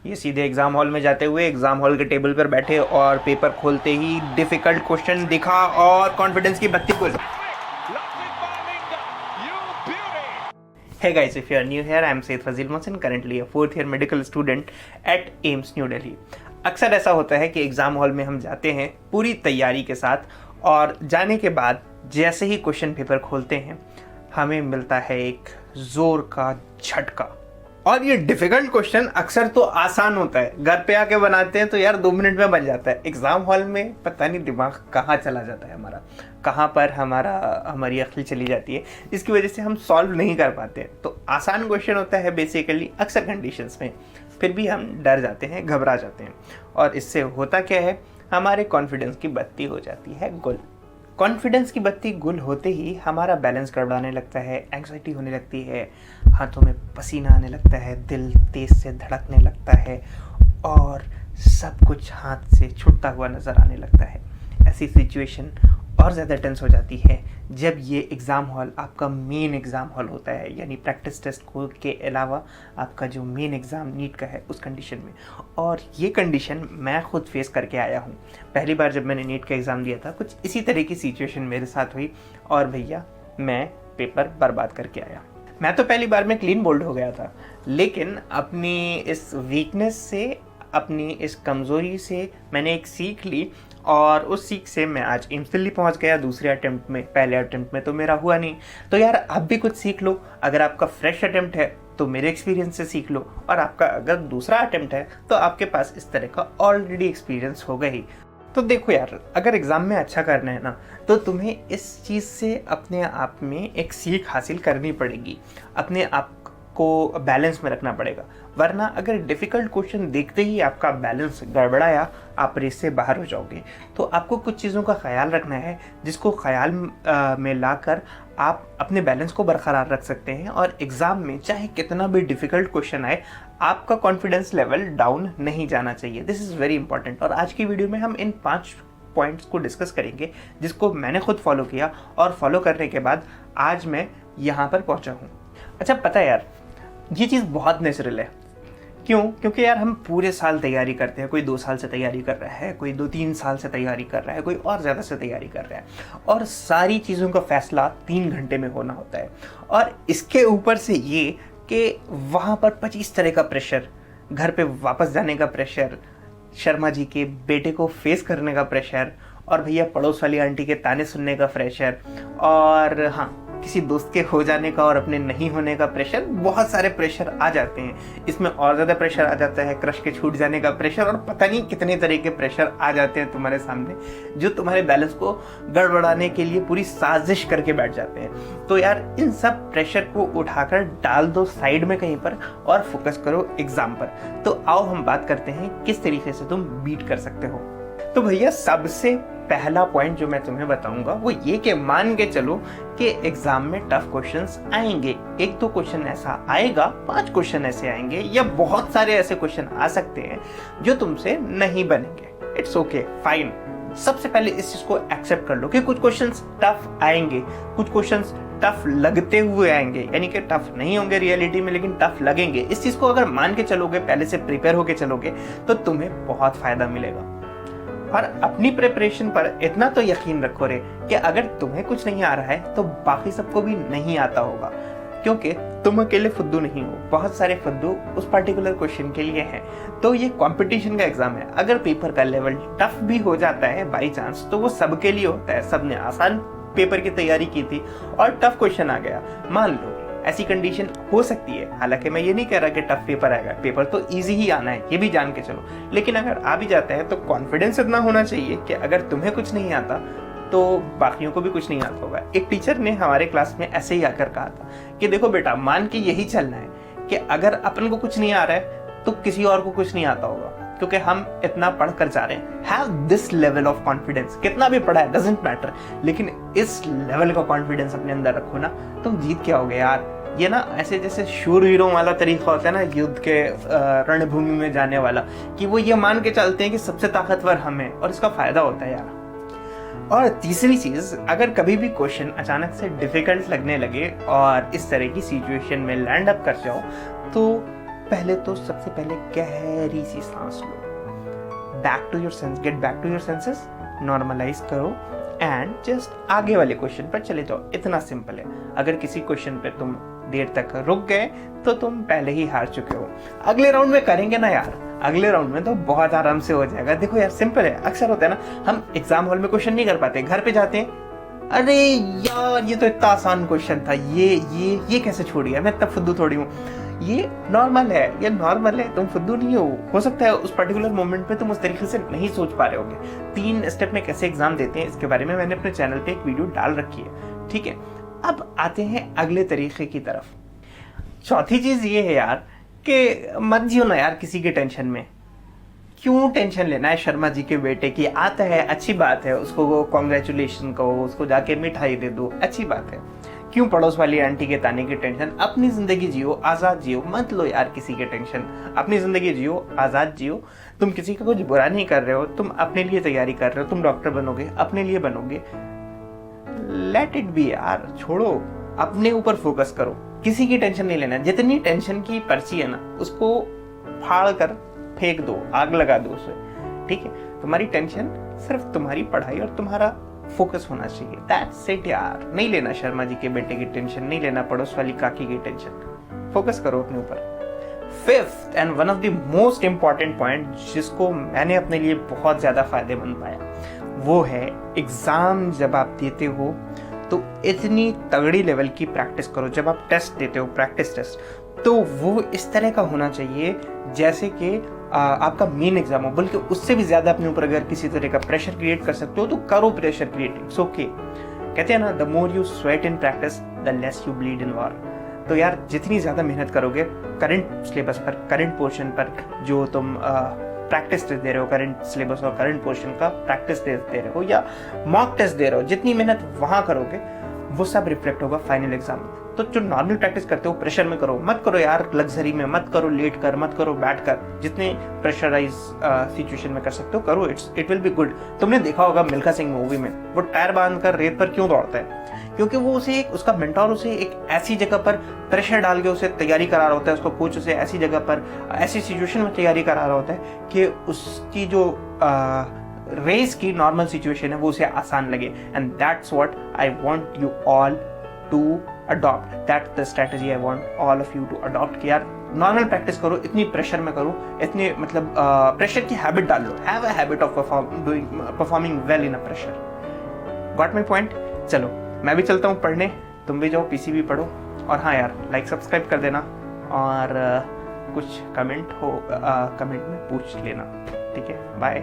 ये सीधे exam hall में जाते हुए एग्जाम हॉल के टेबल पर बैठे और पेपर खोलते ही डिफिकल्ट क्वेश्चन दिखा और कॉन्फिडेंस की बत्ती खुल। Hey guys, if you are new here, I am Said Fazil Mohsin, currently a 4th year medical student at AIIMS New Delhi. अक्सर ऐसा होता है कि एग्ज़ाम हॉल में हम जाते हैं पूरी तैयारी के साथ और जाने के बाद जैसे ही क्वेश्चन पेपर खोलते हैं हमें मिलता है एक ज़ोर का झटका। और ये डिफ़िकल्ट क्वेश्चन अक्सर तो आसान होता है, घर पे आके बनाते हैं तो यार 2 मिनट में बन जाता है। एग्ज़ाम हॉल में पता नहीं दिमाग कहाँ चला जाता है हमारा, कहाँ पर हमारी अक्ल चली जाती है, जिसकी वजह से हम सॉल्व नहीं कर पाते। तो आसान क्वेश्चन होता है बेसिकली अक्सर कंडीशंस में, फिर भी हम डर जाते हैं, घबरा जाते हैं और इससे होता क्या है, हमारे कॉन्फिडेंस की बत्ती हो जाती है गुल। कॉन्फिडेंस की बत्ती गुल होते ही हमारा बैलेंस गड़बड़ाने लगता है, एंग्जाइटी होने लगती है, हाथों में पसीना आने लगता है, दिल तेज़ से धड़कने लगता है और सब कुछ हाथ से छूटता हुआ नज़र आने लगता है। ऐसी सिचुएशन और ज़्यादा टेंस हो जाती है जब ये एग्ज़ाम हॉल आपका मेन एग्ज़ाम हॉल होता है, यानी प्रैक्टिस टेस्ट के अलावा आपका जो मेन एग्ज़ाम नीट का है उस कंडीशन में। और ये कंडीशन मैं खुद फेस करके आया हूँ। पहली बार जब मैंने नीट का एग्ज़ाम दिया था कुछ इसी तरह की सिचुएशन मेरे साथ हुई और भैया मैं पेपर बर्बाद करके आया। मैं तो पहली बार में क्लीन बोल्ड हो गया था, लेकिन अपनी इस वीकनेस से, अपनी इस कमज़ोरी से मैंने एक सीख ली और उस सीख से मैं आज एम्स दिल्ली पहुंच गया दूसरे अटेम्प्ट में। पहले अटेम्प्ट में तो मेरा हुआ नहीं, तो यार आप भी कुछ सीख लो। अगर आपका फ्रेश अटेम्प्ट है तो मेरे एक्सपीरियंस से सीख लो, और आपका अगर दूसरा अटेम्प्ट है तो आपके पास इस तरह का ऑलरेडी एक्सपीरियंस होगा ही। तो देखो यार, अगर एग्ज़ाम में अच्छा करना है ना तो तुम्हें इस चीज़ से अपने आप में एक सीख हासिल करनी पड़ेगी, अपने आप को बैलेंस में रखना पड़ेगा। वरना अगर डिफ़िकल्ट क्वेश्चन देखते ही आपका बैलेंस गड़बड़ाया, आप रेस से बाहर हो जाओगे। तो आपको कुछ चीज़ों का ख्याल रखना है जिसको ख्याल में लाकर आप अपने बैलेंस को बरकरार रख सकते हैं और एग्ज़ाम में चाहे कितना भी डिफ़िकल्ट क्वेश्चन आए आपका कॉन्फिडेंस लेवल डाउन नहीं जाना चाहिए। This is very important. और आज की वीडियो में हम इन 5 पॉइंट्स को डिस्कस करेंगे जिसको मैंने खुद फॉलो किया और फॉलो करने के बाद आज मैं यहाँ पर पहुँचा हूँ। अच्छा, पता है यार, ये चीज़ बहुत नेचुरल है। क्यों? क्योंकि यार हम पूरे साल तैयारी करते हैं, कोई 2 साल से तैयारी कर रहा है, कोई 2-3 साल से तैयारी कर रहा है, कोई और ज़्यादा से तैयारी कर रहा है, और सारी चीज़ों का फैसला 3 घंटे में होना होता है। और इसके ऊपर से ये कि वहाँ पर 25 तरह का प्रेशर, घर पे वापस जाने का प्रेशर, शर्मा जी के बेटे को फेस करने का प्रेशर, और भैया पड़ोस वाली आंटी के ताने सुनने का प्रेशर, और हाँ किसी दोस्त के हो जाने का और अपने नहीं होने का प्रेशर। बहुत सारे प्रेशर आ जाते हैं। इसमें और ज़्यादा प्रेशर आ जाता है क्रश के छूट जाने का प्रेशर, और पता नहीं कितने तरह के प्रेशर आ जाते हैं तुम्हारे सामने जो तुम्हारे बैलेंस को गड़बड़ाने के लिए पूरी साजिश करके बैठ जाते हैं। तो यार इन सब प्रेशर को उठाकर डाल दो साइड में कहीं पर और फोकस करो एग्जाम पर। तो आओ हम बात करते हैं किस तरीके से तुम बीट कर सकते हो। तो भैया सबसे पहला पॉइंट जो मैं तुम्हें बताऊंगा वो ये कि मान के चलो कि एग्जाम में टफ क्वेश्चंस आएंगे। 1-2 क्वेश्चन ऐसा आएगा, 5 क्वेश्चन ऐसे आएंगे, या बहुत सारे ऐसे क्वेश्चन आ सकते हैं जो तुमसे नहीं बनेंगे। It's okay, fine. सबसे पहले इस चीज को एक्सेप्ट कर लो कि कुछ क्वेश्चंस टफ आएंगे, कुछ क्वेश्चंस टफ लगते हुए आएंगे, यानी कि टफ नहीं होंगे रियलिटी में लेकिन टफ लगेंगे। इस चीज को अगर मान के चलोगे, पहले से प्रिपेयर होके चलोगे, तो तुम्हें बहुत फायदा मिलेगा। और अपनी प्रिपरेशन पर इतना तो यकीन रखो रे कि अगर तुम्हें कुछ नहीं आ रहा है तो बाकी सबको भी नहीं आता होगा, क्योंकि तुम अकेले फुद्दू नहीं हो, बहुत सारे फुद्दू उस पर्टिकुलर क्वेश्चन के लिए हैं। तो ये कंपटीशन का एग्जाम है। अगर पेपर का लेवल टफ भी हो जाता है बाई चांस तो वो सबके लिए होता है। सबने आसान पेपर की तैयारी की थी और टफ क्वेश्चन आ गया, मान लो ऐसी कंडीशन हो सकती है। हालांकि मैं ये नहीं कह रहा कि टफ पेपर आएगा, पेपर तो इजी ही आना है, ये भी जान के चलो। लेकिन अगर आ भी जाता है तो कॉन्फिडेंस इतना होना चाहिए कि अगर तुम्हें कुछ नहीं आता तो बाकियों को भी कुछ नहीं आता होगा। एक टीचर ने हमारे क्लास में ऐसे ही आकर कहा था कि देखो बेटा, मान के यही चलना है कि अगर अपन को कुछ नहीं आ रहा है तो किसी और को कुछ नहीं आता होगा, क्योंकि हम इतना पढ़ कर जा रहे हैं। Have this level of confidence. कितना भी पढ़ा है डजंट मैटर, लेकिन इस लेवल का कॉन्फिडेंस अपने अंदर रखो ना, तुम जीत के आओगे यार। ये ना ऐसे जैसे शूर हीरो वाला तरीका होता है ना युद्ध के रणभूमि में जाने वाला, कि वो ये मान के चलते हैं कि सबसे ताकतवर हम हैं, और इसका फायदा होता है यार। और तीसरी चीज, अगर कभी भी क्वेश्चन अचानक से डिफिकल्ट लगने लगे और इस तरह की सिचुएशन में लैंड अप कर जाओ तो पहले तो सबसे पहले गहरी सी सांस लो, back to your sense, get back to your senses, normalise करो एंड जस्ट आगे वाले क्वेश्चन पर चले जाओ। इतना सिंपल है। अगर किसी क्वेश्चन पे तुम देर तक रुक गए तो तुम पहले ही हार चुके हो। अगले राउंड में करेंगे ना यार, अगले राउंड में तो बहुत आराम से हो जाएगा। देखो यार सिंपल है। अक्सर होता है ना, हम एग्जाम हॉल में क्वेश्चन नहीं कर पाते, घर पे जाते हैं, अरे यार ये तो इतना आसान क्वेश्चन था, ये कैसे छोड़ गया, मैं इतना फुद्दू थोड़ी हूँ। ये नॉर्मल है, ये नॉर्मल है, तुम फुद्दू नहीं हो सकता है उस पर्टिकुलर मोमेंट पे तुम उस तरीके से नहीं सोच पा रहे होगे। 3 स्टेप में कैसे एग्जाम देते हैं इसके बारे में मैंने अपने चैनल पे एक वीडियो डाल रखी है, ठीक है। अब आते हैं अगले तरीके की तरफ। चौथी चीज ये है यार कि मत जियो ना यार किसी के टेंशन में। क्यों टेंशन लेना है शर्मा जी के बेटे की, आता है अच्छी बात है, उसको कॉन्ग्रेचुलेशन कहो, उसको जाके मिठाई दे दो, अच्छी बात है। क्यों पड़ोस वाली आंटी के ताने की टेंशन, अपनी जिंदगी जियो, आजाद जियो, मत लो यार किसी के टेंशन। अपनी जिंदगी जियो, आजाद जियो। तुम किसी का कुछ बुरा नहीं कर रहे हो, तुम अपने लिए तैयारी कर रहे हो, तुम डॉक्टर बनोगे, अपने लिए बनोगे, लेट इट बी यार, छोड़ो, अपने ऊपर फोकस करो, किसी की टेंशन नहीं लेना। जितनी टेंशन की पर्ची है ना उसको फाड़ कर फेंक दो, आग लगा दो उसे, ठीक है। तुम्हारी टेंशन सिर्फ तुम्हारी पढ़ाई और तुम्हारा फोकस होना चाहिए, दैट्स इट यार। नहीं लेना शर्मा जी के बेटे की टेंशन, नहीं लेना पड़ोस वाली काकी की टेंशन, फोकस करो अपने ऊपर। Fifth and one of the most important point जिसको मैंने अपने लिए बहुत ज्यादा फायदेमंद पाया वो है एग्जाम जब आप देते हो तो इतनी तगड़ी लेवल की प्रैक्टिस करो। जब आप टेस्ट देते हो, प्रैक्टिस टेस्ट, तो वो इस तरह का होना चाहिए जैसे कि आपका मेन एग्जाम हो, बल्कि उससे भी ज्यादा अपने ऊपर अगर किसी तरह का प्रेशर क्रिएट कर सकते हो तो करो प्रेशर क्रिएट, इट्स ओके। कहते हैं ना, the more you sweat in practice the less you bleed in war. तो यार जितनी ज्यादा मेहनत करोगे करंट सिलेबस पर, करंट पोर्शन पर जो तुम प्रैक्टिस टेस्ट दे रहे हो, करंट सिलेबस और करंट पोर्शन का प्रैक्टिस टेस्ट दे रहे हो या मॉक टेस्ट दे रहे हो, जितनी मेहनत वहां करोगे वो सब रिफ्लेक्ट होगा फाइनल एग्जाम में। तो जो नॉर्मल प्रैक्टिस करते हो प्रेशर में करो, मत करो यार लग्जरी में, मत करो लेट कर, मत करो बैठ कर, जितने प्रेशराइज सिचुएशन में कर सकते हो करो, इट विल बी गुड। तुमने देखा होगा मिल्खा सिंह मूवी में वो टायर बांध कर रेत पर क्यों दौड़ता है, क्योंकि वो उसे उसका मेंटोर उसे एक ऐसी जगह पर प्रेशर डाल के उसे तैयारी करा रहा होता है, उसको कोच उसे ऐसी जगह पर ऐसी सिचुएशन में तैयारी करा रहा होता है कि उसकी जो रेस की नॉर्मल सिचुएशन है वो उसे आसान लगे। And that's what I want you all to adopt, that's the strategy I want all of you to adopt. कि यार नॉर्मल प्रैक्टिस करो, इतनी प्रेशर में करो, इतने मतलब प्रेशर की हैबिट डाल लो, have a habit of performing well in a pressure. Got my point. चलो मैं भी चलता हूँ पढ़ने, तुम भी जाओ पीसी भी पढ़ो, और हाँ यार लाइक सब्सक्राइब कर देना, और कुछ कमेंट हो कमेंट में पूछ लेना, ठीक है। बाय।